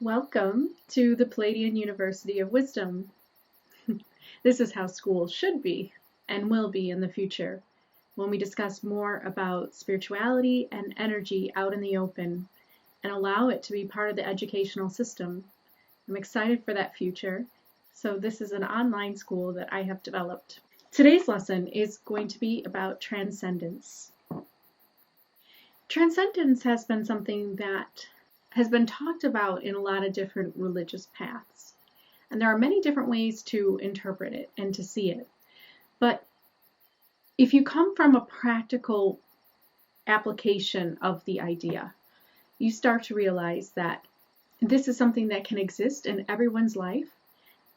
Welcome to the Pleiadian University of Wisdom. This is how school should be and will be in the future, when we discuss more about spirituality and energy out in the open and allow it to be part of the educational system. I'm excited for that future, so this is an online school that I have developed. Today's lesson is going to be about transcendence. Transcendence has been something that has been talked about in a lot of different religious paths. And there are many different ways to interpret it and to see it. But if you come from a practical application of the idea, you start to realize that this is something that can exist in everyone's life,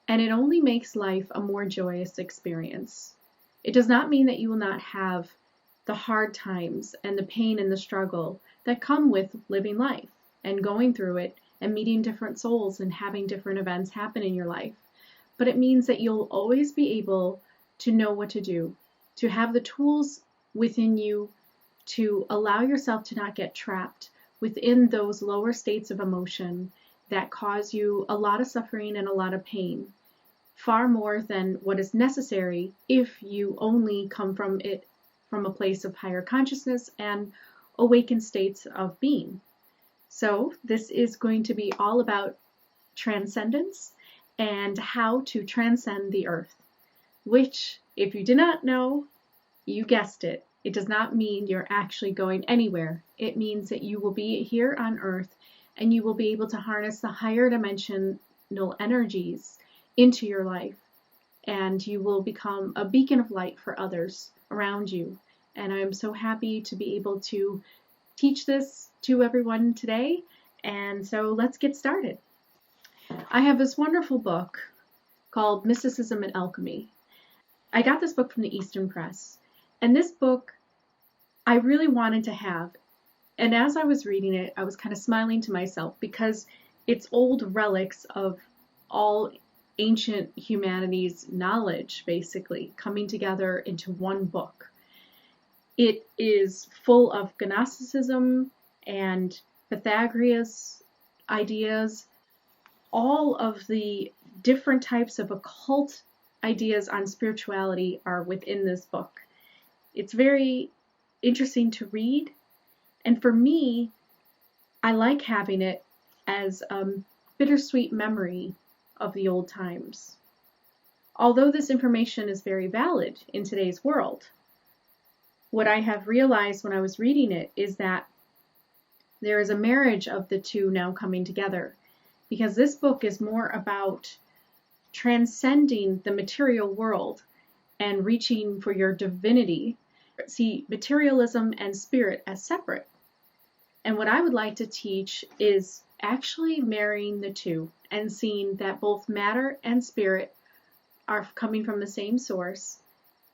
and it only makes life a more joyous experience. It does not mean that you will not have the hard times and the pain and the struggle that come with living life and going through it and meeting different souls and having different events happen in your life. But it means that you'll always be able to know what to do, to have the tools within you to allow yourself to not get trapped within those lower states of emotion that cause you a lot of suffering and a lot of pain, far more than what is necessary if you only come from it from a place of higher consciousness and awakened states of being. So this is going to be all about transcendence and how to transcend the earth, which, if you do not know, you guessed it. It does not mean you're actually going anywhere. It means that you will be here on earth and you will be able to harness the higher dimensional energies into your life, and you will become a beacon of light for others around you. And I'm so happy to be able to teach this to everyone today, and so let's get started. I have this wonderful book called Mysticism and Alchemy. I got this book from the Eastern Press, and this book I really wanted to have, and as I was reading it, I was kind of smiling to myself because it's old relics of all ancient humanity's knowledge basically coming together into one book. It is full of Gnosticism and Pythagoras ideas, all of the different types of occult ideas on spirituality are within this book. It's very interesting to read, and for me, I like having it as a bittersweet memory of the old times. Although this information is very valid in today's world, what I have realized when I was reading it is that there is a marriage of the two now coming together, because this book is more about transcending the material world and reaching for your divinity. See materialism and spirit as separate. And what I would like to teach is actually marrying the two and seeing that both matter and spirit are coming from the same source,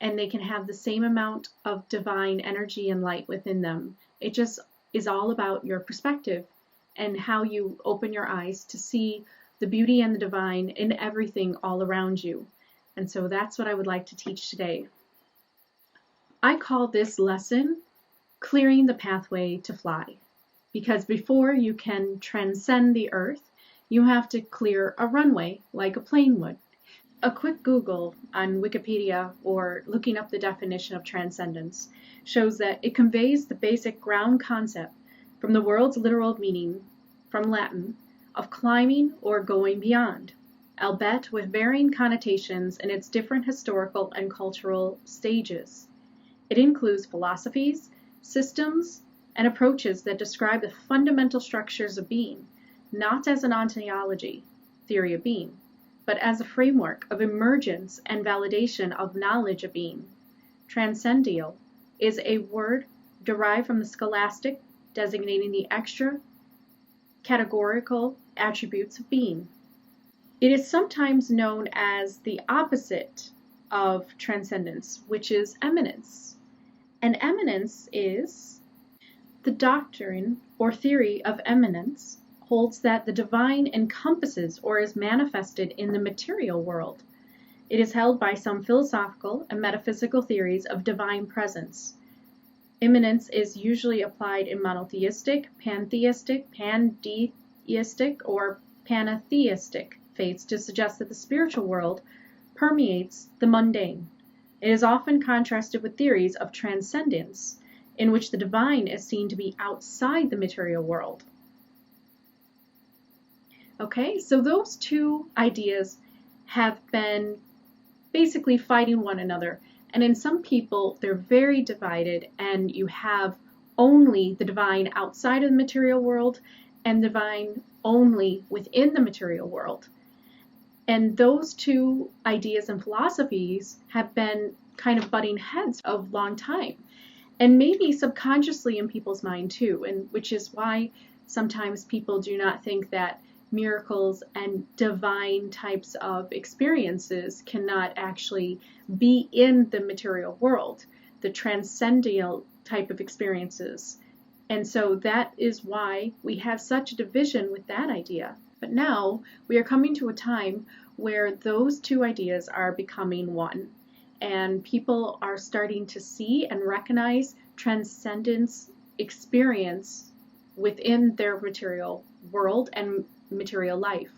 and they can have the same amount of divine energy and light within them. It just is all about your perspective and how you open your eyes to see the beauty and the divine in everything all around you. And so that's what I would like to teach today. I call this lesson Clearing the Pathway to Fly, because before you can transcend the earth, you have to clear a runway like a plane would. A quick Google on Wikipedia or looking up the definition of transcendence shows that it conveys the basic ground concept from the world's literal meaning, from Latin, of climbing or going beyond, albeit with varying connotations in its different historical and cultural stages. It includes philosophies, systems, and approaches that describe the fundamental structures of being, not as an ontology, theory of being, but as a framework of emergence and validation of knowledge of being. Transcendental is a word derived from the Scholastic, designating the extra categorical attributes of being. It is sometimes known as the opposite of transcendence, which is eminence. And eminence is the doctrine or theory of eminence holds that the divine encompasses or is manifested in the material world. It is held by some philosophical and metaphysical theories of divine presence. Immanence is usually applied in monotheistic, pantheistic, pandeistic, or pantheistic faiths to suggest that the spiritual world permeates the mundane. It is often contrasted with theories of transcendence, in which the divine is seen to be outside the material world. Okay, so those two ideas have been basically fighting one another. And in some people, they're very divided, and you have only the divine outside of the material world and divine only within the material world. And those two ideas and philosophies have been kind of butting heads for a long time, and maybe subconsciously in people's mind too, and which is why sometimes people do not think that miracles and divine types of experiences cannot actually be in the material world, the transcendental type of experiences. And so that is why we have such a division with that idea. But now we are coming to a time where those two ideas are becoming one, and people are starting to see and recognize transcendence experience within their material world and material life.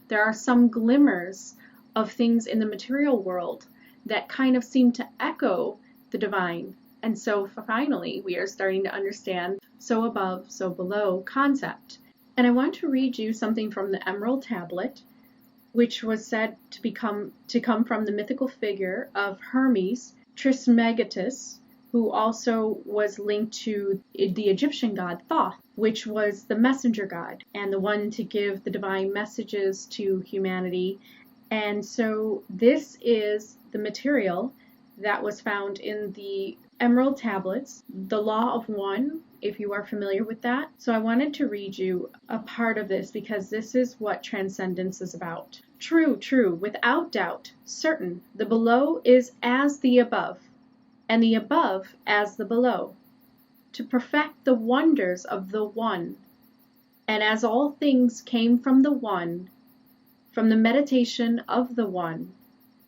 There are some glimmers of things in the material world that kind of seem to echo the divine. And so finally, we are starting to understand so above, so below concept. And I want to read you something from the Emerald Tablet, which was said to come from the mythical figure of Hermes Trismegistus, who also was linked to the Egyptian god Thoth, which was the messenger god and the one to give the divine messages to humanity. And so this is the material that was found in the Emerald Tablets, the Law of One, if you are familiar with that. So I wanted to read you a part of this because this is what transcendence is about. True, true, without doubt, certain, the below is as the above, and the above as the below, to perfect the wonders of the One. And as all things came from the One, from the meditation of the One,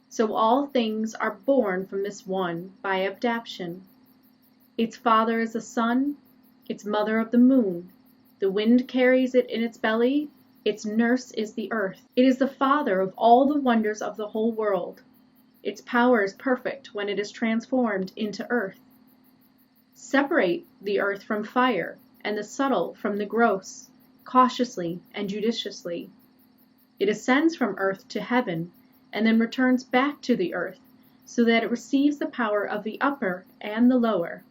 so all things are born from this One by adaptation. Its father is the sun, its mother of the moon. The wind carries it in its belly, its nurse is the earth. It is the father of all the wonders of the whole world. Its power is perfect when it is transformed into earth. Separate the earth from fire, and the subtle from the gross, cautiously and judiciously. It ascends from earth to heaven, and then returns back to the earth, so that it receives the power of the upper and the lower.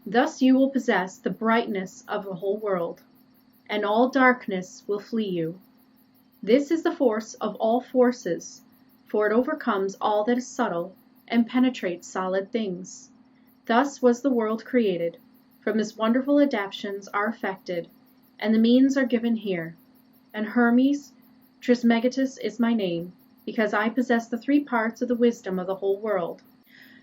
Thus you will possess the brightness of the whole world, and all darkness will flee you. This is the force of all forces, for it overcomes all that is subtle and penetrates solid things. Thus was the world created. From this wonderful adaptations are effected, and the means are given here. And Hermes Trismegistus is my name, because I possess the three parts of the wisdom of the whole world.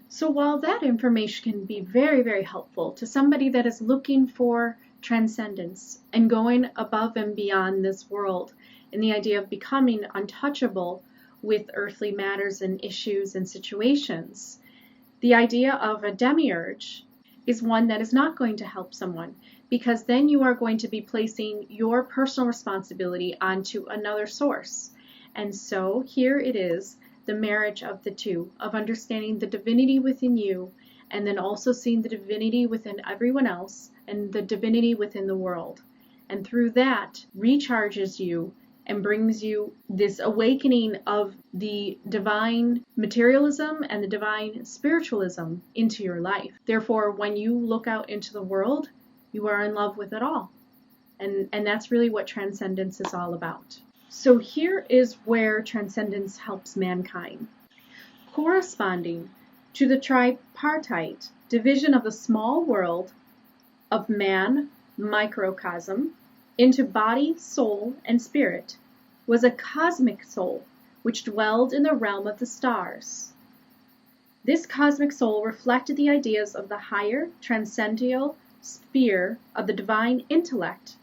So while that information can be very, very helpful to somebody that is looking for transcendence and going above and beyond this world, in the idea of becoming untouchable with earthly matters and issues and situations, the idea of a demiurge is one that is not going to help someone, because then you are going to be placing your personal responsibility onto another source. And so here it is, the marriage of the two, of understanding the divinity within you, and then also seeing the divinity within everyone else, and the divinity within the world. And through that, recharges you and brings you this awakening of the divine materialism and the divine spiritualism into your life. Therefore, when you look out into the world, you are in love with it all. And that's really what transcendence is all about. So here is where transcendence helps mankind. Corresponding to the tripartite division of the small world of man, microcosm, into body, soul, and spirit, was a cosmic soul which dwelled in the realm of the stars. This cosmic soul reflected the ideas of the higher transcendental sphere of the divine intellect,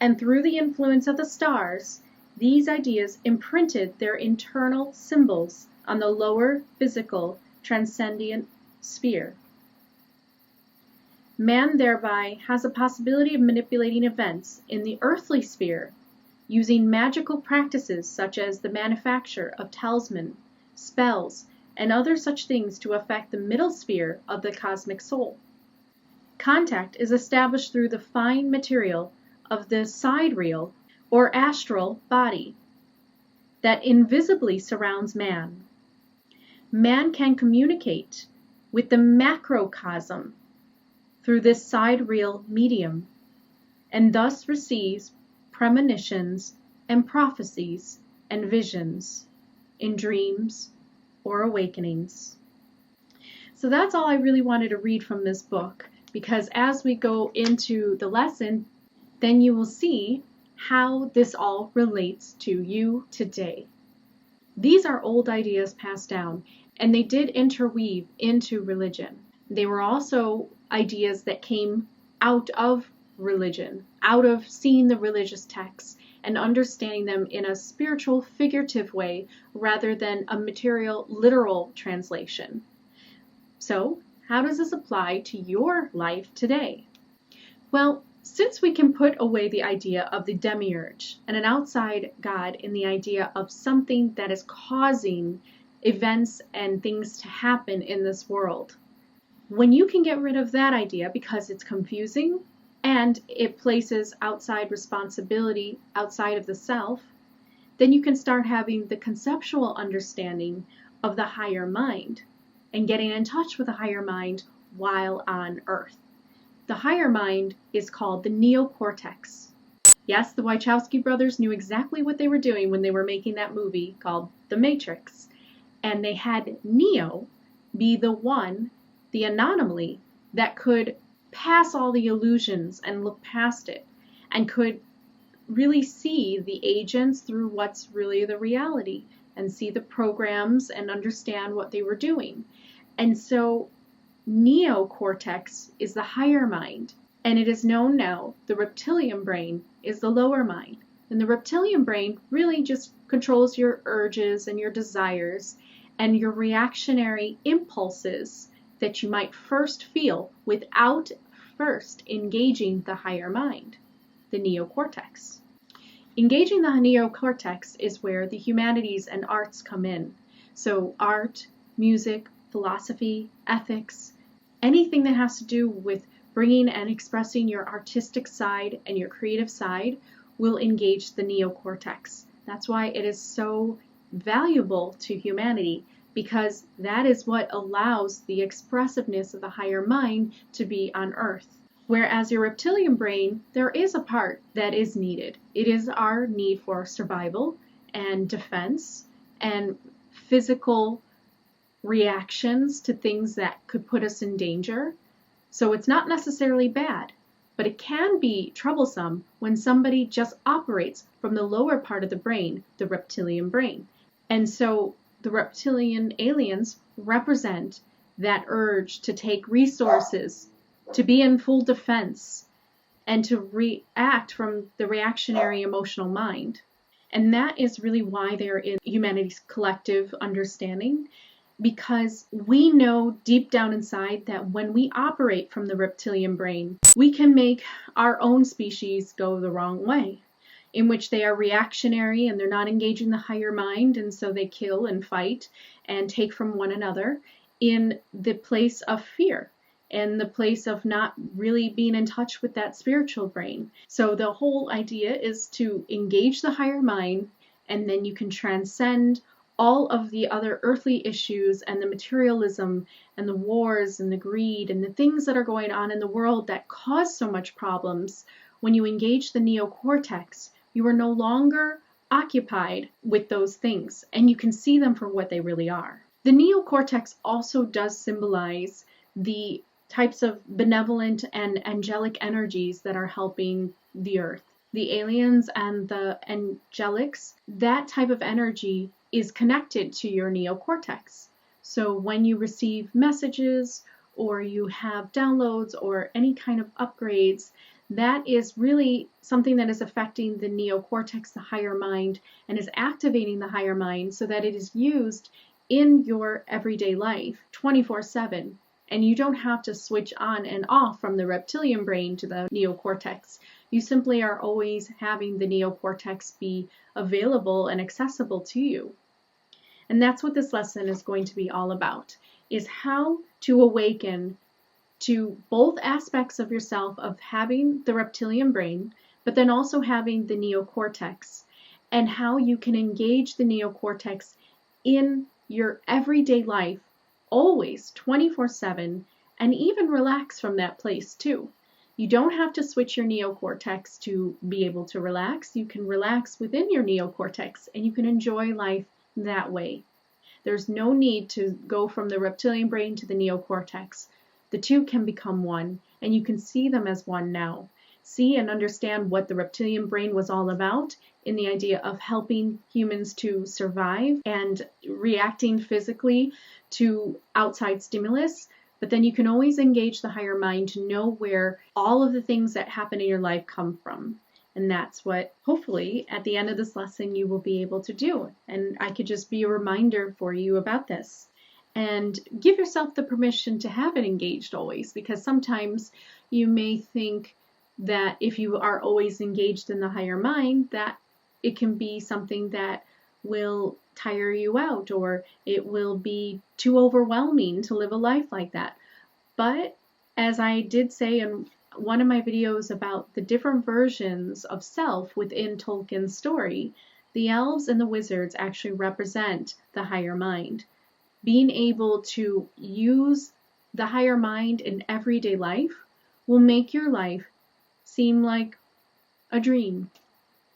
and through the influence of the stars, these ideas imprinted their internal symbols on the lower physical transcendent sphere. Man thereby has a possibility of manipulating events in the earthly sphere, using magical practices such as the manufacture of talisman, spells, and other such things to affect the middle sphere of the cosmic soul. Contact is established through the fine material of the sidereal or astral body that invisibly surrounds man. Man can communicate with the macrocosm through this sidereal medium, and thus receives premonitions and prophecies and visions in dreams or awakenings. So that's all I really wanted to read from this book, because as we go into the lesson, then you will see how this all relates to you today. These are old ideas passed down, and they did interweave into religion. They were also ideas that came out of religion, out of seeing the religious texts and understanding them in a spiritual, figurative way rather than a material, literal translation. So, how does this apply to your life today? Well, since we can put away the idea of the demiurge and an outside God in the idea of something that is causing events and things to happen in this world, when you can get rid of that idea because it's confusing and it places outside responsibility outside of the self, then you can start having the conceptual understanding of the higher mind and getting in touch with the higher mind while on Earth. The higher mind is called the neocortex. Yes, the Wachowski brothers knew exactly what they were doing when they were making that movie called The Matrix. And they had Neo be the one, the anomaly, that could pass all the illusions and look past it and could really see the agents through what's really the reality and see the programs and understand what they were doing. And so neocortex is the higher mind, and it is known now the reptilian brain is the lower mind. And the reptilian brain really just controls your urges and your desires and your reactionary impulses that you might first feel without first engaging the higher mind, the neocortex. Engaging the neocortex is where the humanities and arts come in. So art, music, philosophy, ethics, anything that has to do with bringing and expressing your artistic side and your creative side will engage the neocortex. That's why it is so valuable to humanity, because that is what allows the expressiveness of the higher mind to be on Earth. Whereas your reptilian brain, there is a part that is needed. It is our need for survival and defense and physical reactions to things that could put us in danger. So it's not necessarily bad, but it can be troublesome when somebody just operates from the lower part of the brain, the reptilian brain. And so the reptilian aliens represent that urge to take resources, to be in full defense, and to react from the reactionary emotional mind. And that is really why they're in humanity's collective understanding, because we know deep down inside that when we operate from the reptilian brain, we can make our own species go the wrong way, in which they are reactionary and they're not engaging the higher mind, and so they kill and fight and take from one another in the place of fear and the place of not really being in touch with that spiritual brain. So the whole idea is to engage the higher mind, and then you can transcend all of the other earthly issues and the materialism and the wars and the greed and the things that are going on in the world that cause so much problems. When you engage the neocortex, you are no longer occupied with those things, and you can see them for what they really are. The neocortex also does symbolize the types of benevolent and angelic energies that are helping the earth. The aliens and the angelics, that type of energy is connected to your neocortex. So when you receive messages or you have downloads or any kind of upgrades, that is really something that is affecting the neocortex, the higher mind, and is activating the higher mind so that it is used in your everyday life 24/7. And you don't have to switch on and off from the reptilian brain to the neocortex. You simply are always having the neocortex be available and accessible to you. And that's what this lesson is going to be all about, is how to awaken to both aspects of yourself, of having the reptilian brain, but then also having the neocortex, and how you can engage the neocortex in your everyday life, always 24/7, and even relax from that place too. You don't have to switch your neocortex to be able to relax. You can relax within your neocortex, and you can enjoy life that way. There's no need to go from the reptilian brain to the neocortex. The two can become one, and you can see them as one now. See and understand what the reptilian brain was all about in the idea of helping humans to survive and reacting physically to outside stimulus. But then you can always engage the higher mind to know where all of the things that happen in your life come from. And that's what, hopefully, at the end of this lesson, you will be able to do. And I could just be a reminder for you about this. And give yourself the permission to have it engaged always, because sometimes you may think that if you are always engaged in the higher mind, that it can be something that will tire you out, or it will be too overwhelming to live a life like that. But as I did say in one of my videos about the different versions of self within Tolkien's story, the elves and the wizards actually represent the higher mind. Being able to use the higher mind in everyday life will make your life seem like a dream,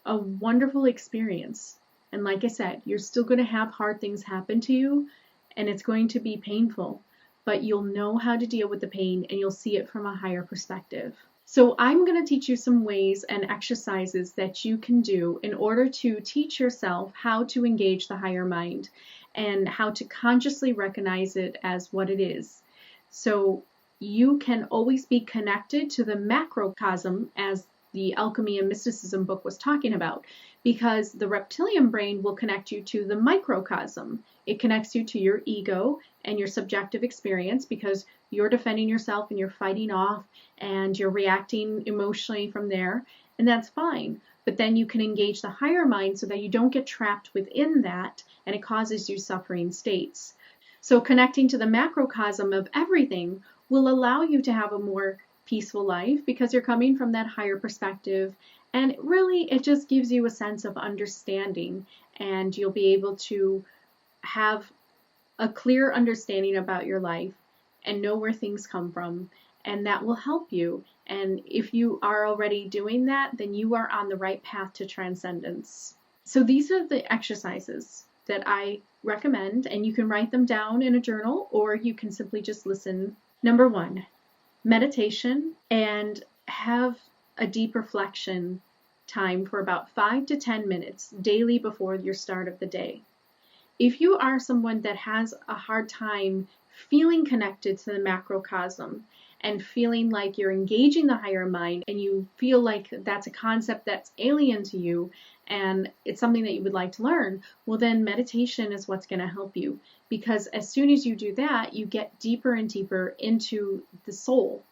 a wonderful experience. And like I said, you're still going to have hard things happen to you, and it's going to be painful, but you'll know how to deal with the pain, and you'll see it from a higher perspective. So I'm going to teach you some ways and exercises that you can do in order to teach yourself how to engage the higher mind and how to consciously recognize it as what it is. So you can always be connected to the macrocosm, as the Alchemy and Mysticism book was talking about, because the reptilian brain will connect you to the microcosm. It connects you to your ego and your subjective experience, because you're defending yourself and you're fighting off and you're reacting emotionally from there, and that's fine. But then you can engage the higher mind so that you don't get trapped within that and it causes you suffering states. So connecting to the macrocosm of everything will allow you to have a more peaceful life, because you're coming from that higher perspective, and really it just gives you a sense of understanding, and you'll be able to have a clear understanding about your life and know where things come from, and that will help you. And if you are already doing that, then you are on the right path to transcendence. So these are the exercises that I recommend, and you can write them down in a journal, or you can simply just listen. Number 1, meditation, and have a deep reflection time for about 5 to 10 minutes daily before your start of the day. If you are someone that has a hard time feeling connected to the macrocosm and feeling like you're engaging the higher mind, and you feel like that's a concept that's alien to you and it's something that you would like to learn, well then meditation is what's going to help you, because as soon as you do that, you get deeper and deeper into the soul,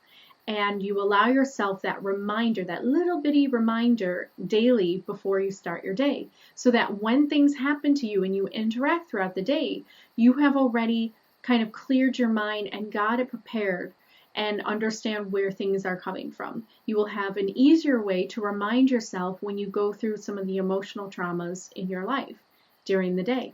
and you allow yourself that reminder, that little bitty reminder daily before you start your day, so that when things happen to you and you interact throughout the day, you have already kind of cleared your mind and got it prepared and understand where things are coming from. You will have an easier way to remind yourself when you go through some of the emotional traumas in your life during the day.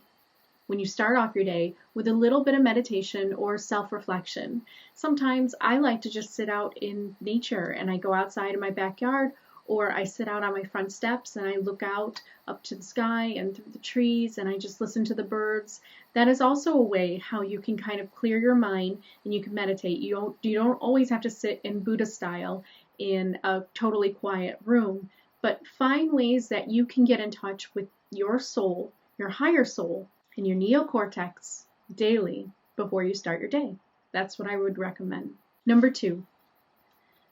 When you start off your day with a little bit of meditation or self-reflection. Sometimes I like to just sit out in nature, and I go outside in my backyard, or I sit out on my front steps and I look out up to the sky and through the trees, and I just listen to the birds. That is also a way how you can kind of clear your mind and you can meditate. You don't always have to sit in Buddha style in a totally quiet room, but find ways that you can get in touch with your soul, your higher soul, and your neocortex daily before you start your day. That's what I would recommend. Number 2,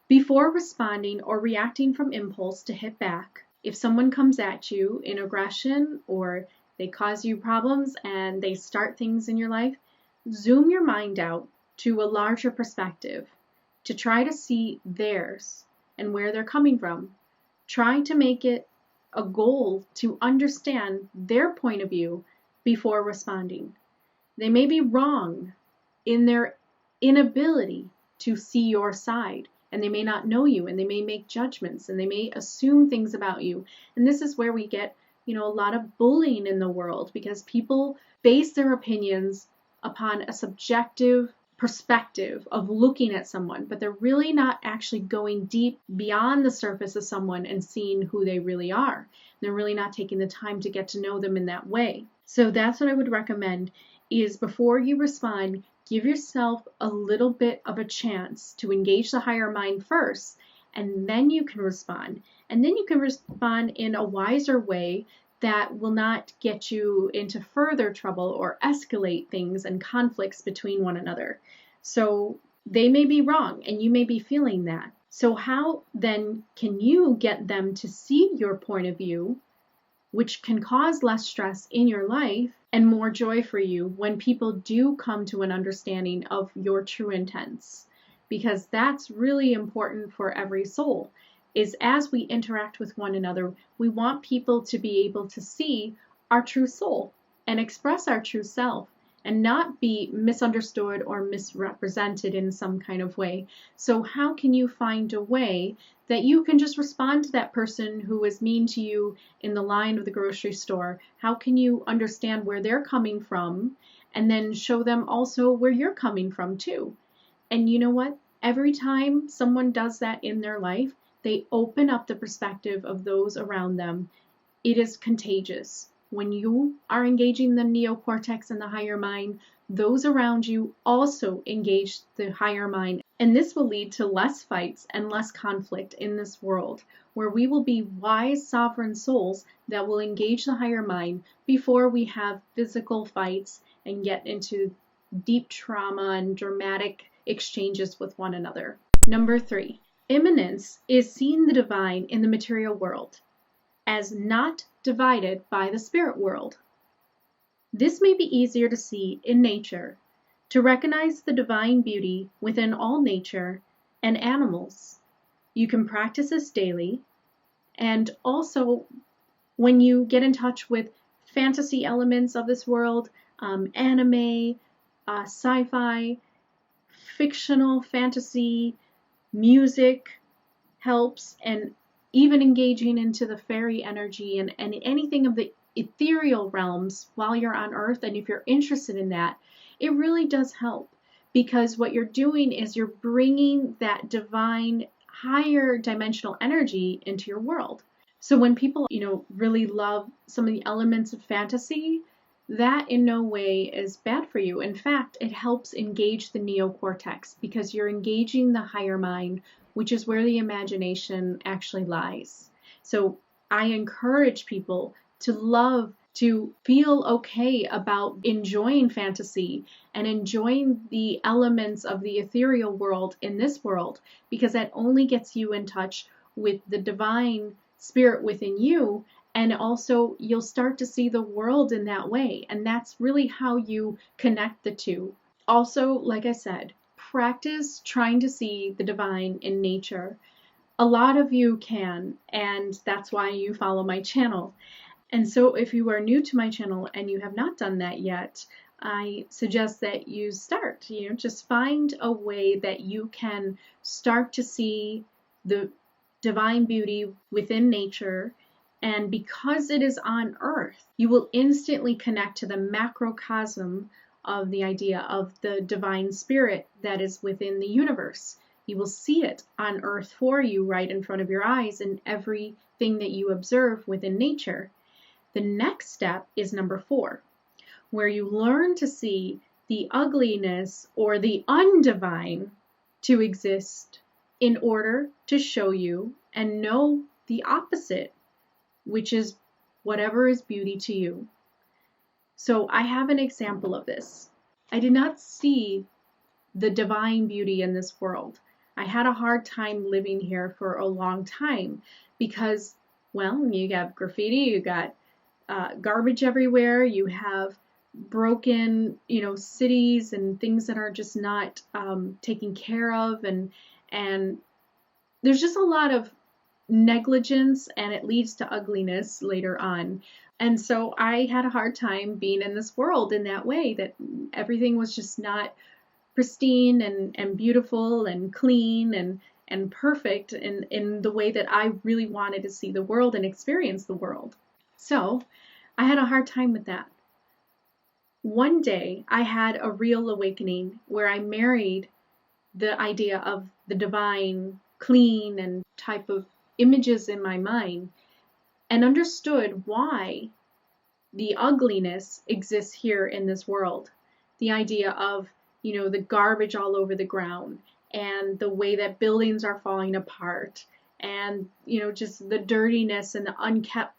before responding or reacting from impulse to hit back, if someone comes at you in aggression or they cause you problems and they start things in your life, zoom your mind out to a larger perspective to try to see theirs and where they're coming from. try to make it a goal to understand their point of view before responding. They may be wrong in their inability to see your side, and they may not know you, and they may make judgments, and they may assume things about you. And this is where we get, a lot of bullying in the world, because people base their opinions upon a subjective perspective of looking at someone, but they're really not actually going deep beyond the surface of someone and seeing who they really are. They're really not taking the time to get to know them in that way. So that's what I would recommend, is before you respond, give yourself a little bit of a chance to engage the higher mind first, and then you can respond. And then you can respond in a wiser way that will not get you into further trouble or escalate things and conflicts between one another. So they may be wrong, and you may be feeling that. So how then can you get them to see your point of view, which can cause less stress in your life and more joy for you when people do come to an understanding of your true intents? Because that's really important for every soul, is as we interact with one another, we want people to be able to see our true soul and express our true self and not be misunderstood or misrepresented in some kind of way. So how can you find a way that you can just respond to that person who is mean to you in the line of the grocery store? How can you understand where they're coming from and then show them also where you're coming from too? And you know what? Every time someone does that in their life, they open up the perspective of those around them. It is contagious. When you are engaging the neocortex and the higher mind, those around you also engage the higher mind. And this will lead to less fights and less conflict in this world, where we will be wise, sovereign souls that will engage the higher mind before we have physical fights and get into deep trauma and dramatic exchanges with one another. Number 3, immanence is seeing the divine in the material world as not divided by the spirit world. This may be easier to see in nature, to recognize the divine beauty within all nature and animals. You can practice this daily, and also when you get in touch with fantasy elements of this world, anime, sci-fi, fictional fantasy, music helps, and even engaging into the fairy energy and anything of the ethereal realms while you're on Earth. And if you're interested in that, it really does help, because what you're doing is you're bringing that divine, higher dimensional energy into your world. So when people, really love some of the elements of fantasy, that in no way is bad for you. In fact, it helps engage the neocortex, because you're engaging the higher mind, which is where the imagination actually lies. So I encourage people to feel okay about enjoying fantasy and enjoying the elements of the ethereal world in this world, because that only gets you in touch with the divine spirit within you. And also you'll start to see the world in that way. And that's really how you connect the two. Also, like I said, practice trying to see the divine in nature. A lot of you can, and that's why you follow my channel. And so if you are new to my channel and you have not done that yet, I suggest that you start. Just find a way that you can start to see the divine beauty within nature. And because it is on Earth, you will instantly connect to the macrocosm of the idea of the divine spirit that is within the universe. You will see it on Earth for you right in front of your eyes in everything that you observe within nature. The next step is number 4, where you learn to see the ugliness or the undivine to exist in order to show you and know the opposite, which is whatever is beauty to you. So I have an example of this. I did not see the divine beauty in this world. I had a hard time living here for a long time because, you got graffiti, you got garbage everywhere, you have broken, cities and things that are just not taken care of, and there's just a lot of negligence, and it leads to ugliness later on. And so I had a hard time being in this world in that way, that everything was just not pristine and beautiful and clean and perfect in the way that I really wanted to see the world and experience the world. So I had a hard time with that. One day I had a real awakening where I married the idea of the divine, clean, and type of images in my mind, and understood why the ugliness exists here in this world. The idea of, the garbage all over the ground, and the way that buildings are falling apart, and, just the dirtiness and the unkept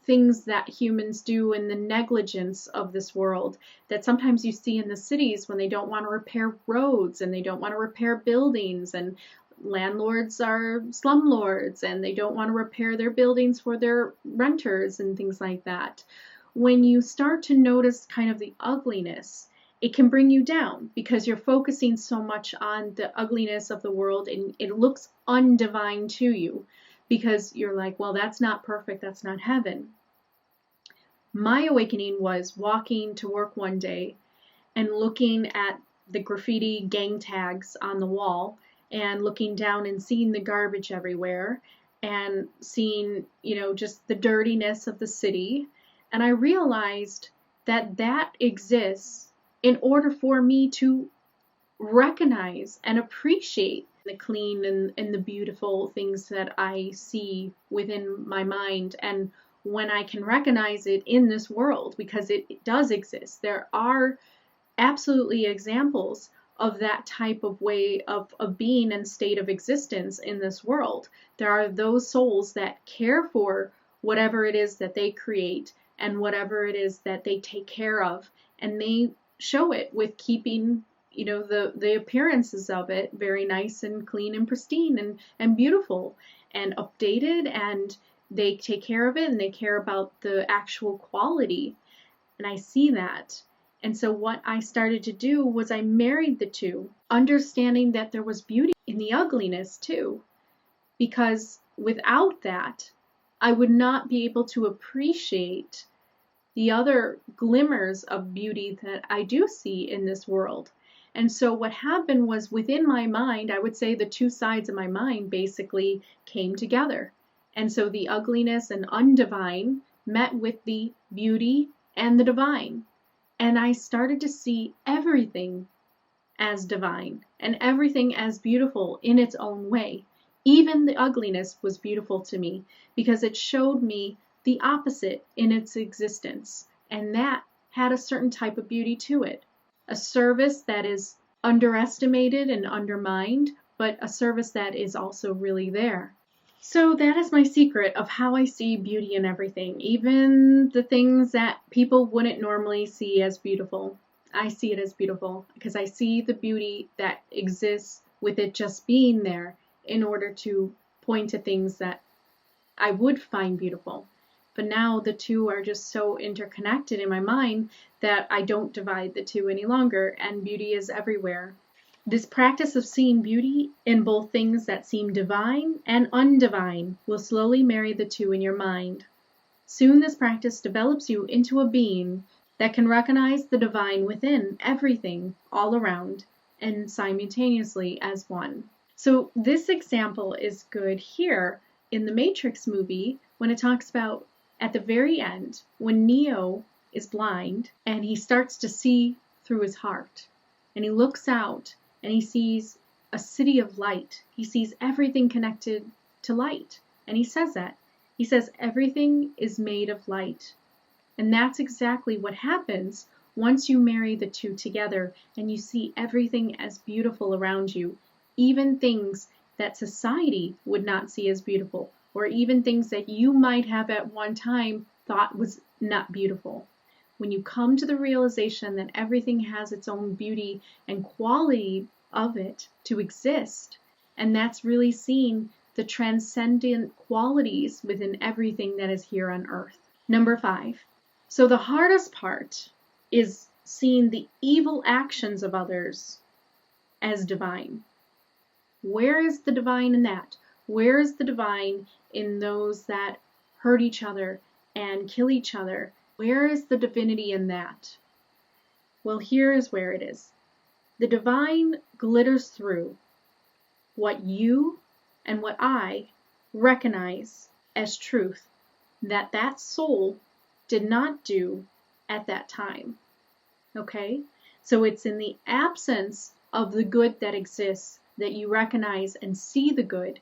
things that humans do, and the negligence of this world that sometimes you see in the cities when they don't want to repair roads and they don't want to repair buildings, and landlords are slumlords and they don't want to repair their buildings for their renters and things like that. When you start to notice kind of the ugliness, it can bring you down because you're focusing so much on the ugliness of the world, and it looks undivine to you because you're like, well, that's not perfect, that's not heaven. My awakening was walking to work one day and looking at the graffiti gang tags on the wall, and looking down and seeing the garbage everywhere, and seeing, just the dirtiness of the city. And I realized that exists in order for me to recognize and appreciate the clean and the beautiful things that I see within my mind. And when I can recognize it in this world, because it does exist, there are absolutely examples of that type of way of being and state of existence in this world. There are those souls that care for whatever it is that they create and whatever it is that they take care of, and they show it with keeping, the appearances of it very nice and clean and pristine and beautiful and updated, and they take care of it and they care about the actual quality. And I see that. And so what I started to do was I married the two, understanding that there was beauty in the ugliness too, because without that, I would not be able to appreciate the other glimmers of beauty that I do see in this world. And so what happened was, within my mind, I would say the two sides of my mind basically came together. And so the ugliness and undivine met with the beauty and the divine. And I started to see everything as divine and everything as beautiful in its own way. Even the ugliness was beautiful to me because it showed me the opposite in its existence. And that had a certain type of beauty to it. A service that is underestimated and undermined, but a service that is also really there. So that is my secret of how I see beauty in everything, even the things that people wouldn't normally see as beautiful. I see it as beautiful because I see the beauty that exists with it just being there in order to point to things that I would find beautiful. But now the two are just so interconnected in my mind that I don't divide the two any longer, and beauty is everywhere. This practice of seeing beauty in both things that seem divine and undivine will slowly marry the two in your mind. Soon this practice develops you into a being that can recognize the divine within everything all around and simultaneously as one. So this example is good here in the Matrix movie when it talks about at the very end when Neo is blind and he starts to see through his heart and he looks out and he sees a city of light. He sees everything connected to light. And he says that. He says everything is made of light. And that's exactly what happens once you marry the two together and you see everything as beautiful around you, even things that society would not see as beautiful, or even things that you might have at one time thought was not beautiful. When you come to the realization that everything has its own beauty and quality of it to exist, and that's really seeing the transcendent qualities within everything that is here on Earth. Number 5. So the hardest part is seeing the evil actions of others as divine. Where is the divine in that? Where is the divine in those that hurt each other and kill each other? Where is the divinity in that? Well, here is where it is. The divine glitters through what you and what I recognize as truth that that soul did not do at that time. Okay? So it's in the absence of the good that exists that you recognize and see the good.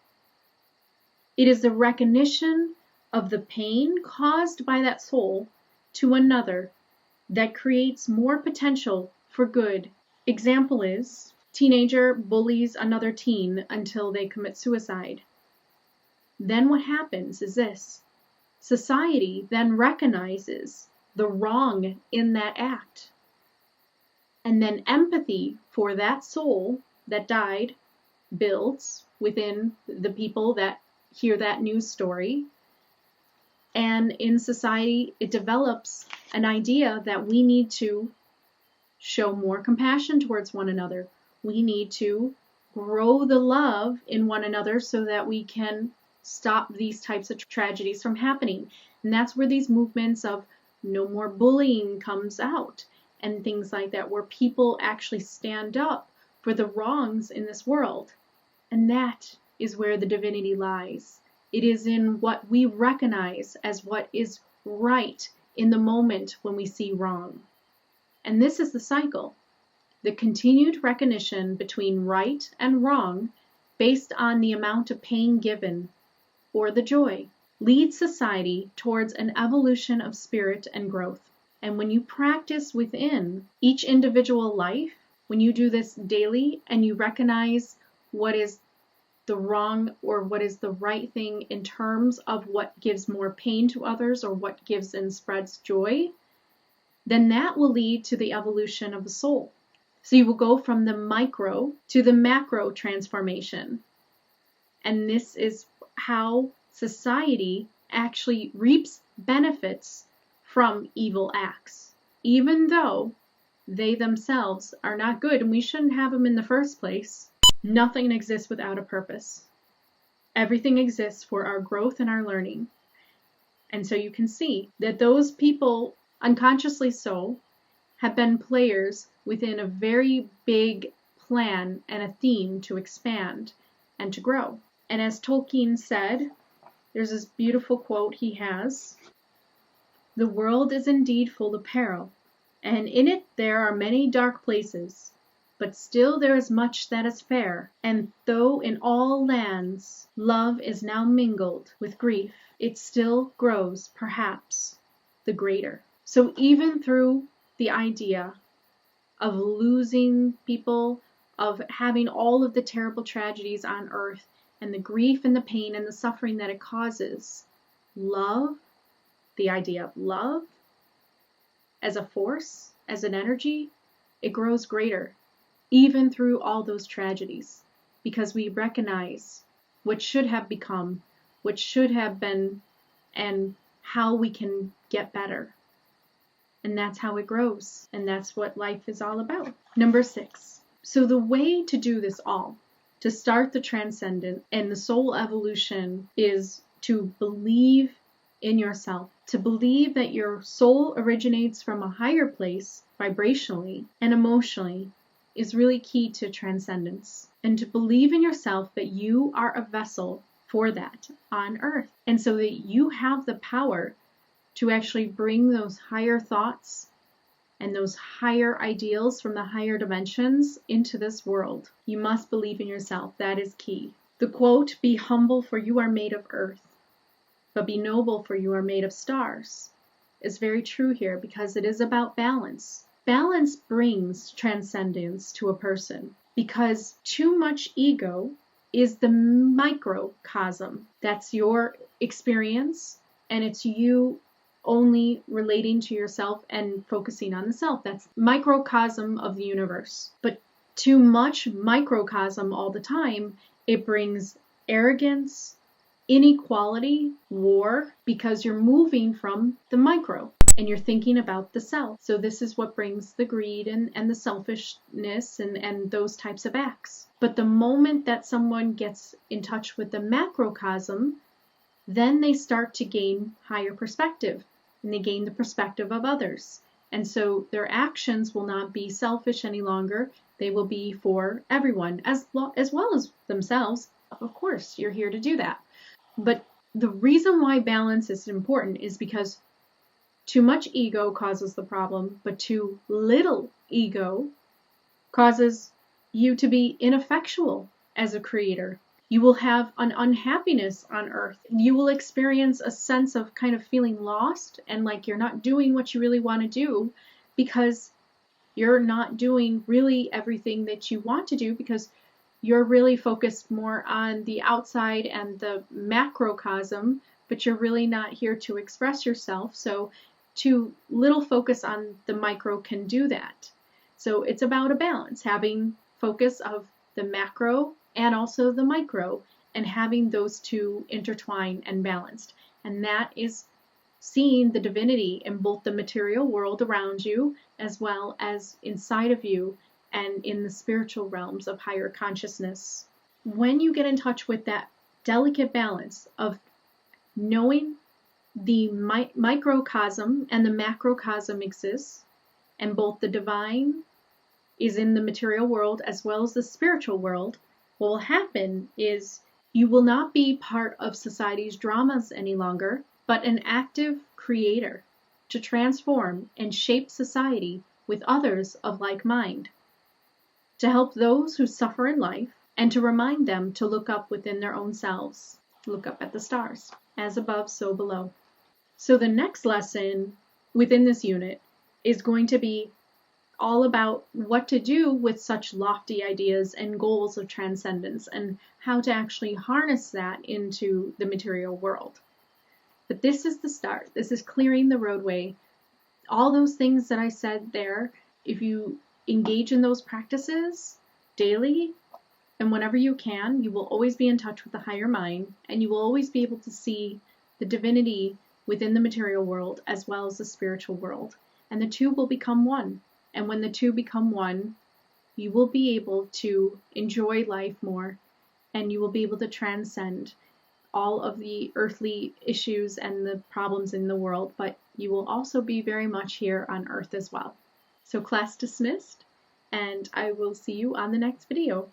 It is the recognition of the pain caused by that soul to another that creates more potential for good. Example is, teenager bullies another teen until they commit suicide. Then what happens is this. Society then recognizes the wrong in that act. And then empathy for that soul that died builds within the people that hear that news story. And in society, it develops an idea that we need to show more compassion towards one another. We need to grow the love in one another so that we can stop these types of tragedies from happening. And that's where these movements of no more bullying comes out and things like that, where people actually stand up for the wrongs in this world. And that is where the divinity lies. It is in what we recognize as what is right in the moment when we see wrong. And this is the cycle. The continued recognition between right and wrong based on the amount of pain given or the joy leads society towards an evolution of spirit and growth. And when you practice within each individual life, when you do this daily and you recognize what is the wrong or what is the right thing in terms of what gives more pain to others or what gives and spreads joy, then that will lead to the evolution of the soul. So you will go from the micro to the macro transformation. And this is how society actually reaps benefits from evil acts, even though they themselves are not good and we shouldn't have them in the first place. Nothing exists without a purpose. Everything exists for our growth and our learning. And so you can see that those people, unconsciously so, have been players within a very big plan and a theme to expand and to grow. And as Tolkien said, there's this beautiful quote he has, "The world is indeed full of peril, and in it there are many dark places. But still there is much that is fair, and though in all lands love is now mingled with grief, it still grows, perhaps, the greater." So even through the idea of losing people, of having all of the terrible tragedies on earth, and the grief and the pain and the suffering that it causes, love, the idea of love, as a force, as an energy, it grows greater. Even through all those tragedies, because we recognize what should have become, what should have been, and how we can get better. And that's how it grows. And that's what life is all about. Number 6. So the way to do this all, to start the transcendent and the soul evolution, is to believe in yourself. To believe that your soul originates from a higher place, vibrationally and emotionally, is really key to transcendence. And to believe in yourself that you are a vessel for that on earth. And so that you have the power to actually bring those higher thoughts and those higher ideals from the higher dimensions into this world. You must believe in yourself. That is key. The quote, "Be humble for you are made of earth, but be noble for you are made of stars," is very true here because it is about balance. Balance brings transcendence to a person because too much ego is the microcosm. That's your experience, and it's you only relating to yourself and focusing on the self. That's microcosm of the universe. But too much microcosm all the time, it brings arrogance, inequality, war, because you're moving from the micro. and you're thinking about the self. So this is what brings the greed and the selfishness and those types of acts. But the moment that someone gets in touch with the macrocosm, then they start to gain higher perspective, and they gain the perspective of others. And so their actions will not be selfish any longer. They will be for everyone, as well as themselves. Of course, you're here to do that. But the reason why balance is important is because too much ego causes the problem, but too little ego causes you to be ineffectual as a creator. You will have an unhappiness on earth. You will experience a sense of kind of feeling lost and like you're not doing what you really want to do because you're not doing really everything that you want to do because you're really focused more on the outside and the macrocosm, but you're really not here to express yourself. So too little focus on the micro can do that. So it's about a balance, having focus of the macro and also the micro, and having those two intertwined and balanced. And that is seeing the divinity in both the material world around you as well as inside of you and in the spiritual realms of higher consciousness. When you get in touch with that delicate balance of knowing the microcosm and the macrocosm exists, and both the divine is in the material world as well as the spiritual world, what will happen is you will not be part of society's dramas any longer, but an active creator to transform and shape society with others of like mind, to help those who suffer in life and to remind them to look up within their own selves, look up at the stars, as above, so below. So the next lesson within this unit is going to be all about what to do with such lofty ideas and goals of transcendence and how to actually harness that into the material world. But this is the start. This is clearing the roadway. All those things that I said there, if you engage in those practices daily and whenever you can, you will always be in touch with the higher mind, and you will always be able to see the divinity within the material world as well as the spiritual world. And the two will become one. And when the two become one, you will be able to enjoy life more, and you will be able to transcend all of the earthly issues and the problems in the world, but you will also be very much here on Earth as well. So class dismissed, and I will see you on the next video.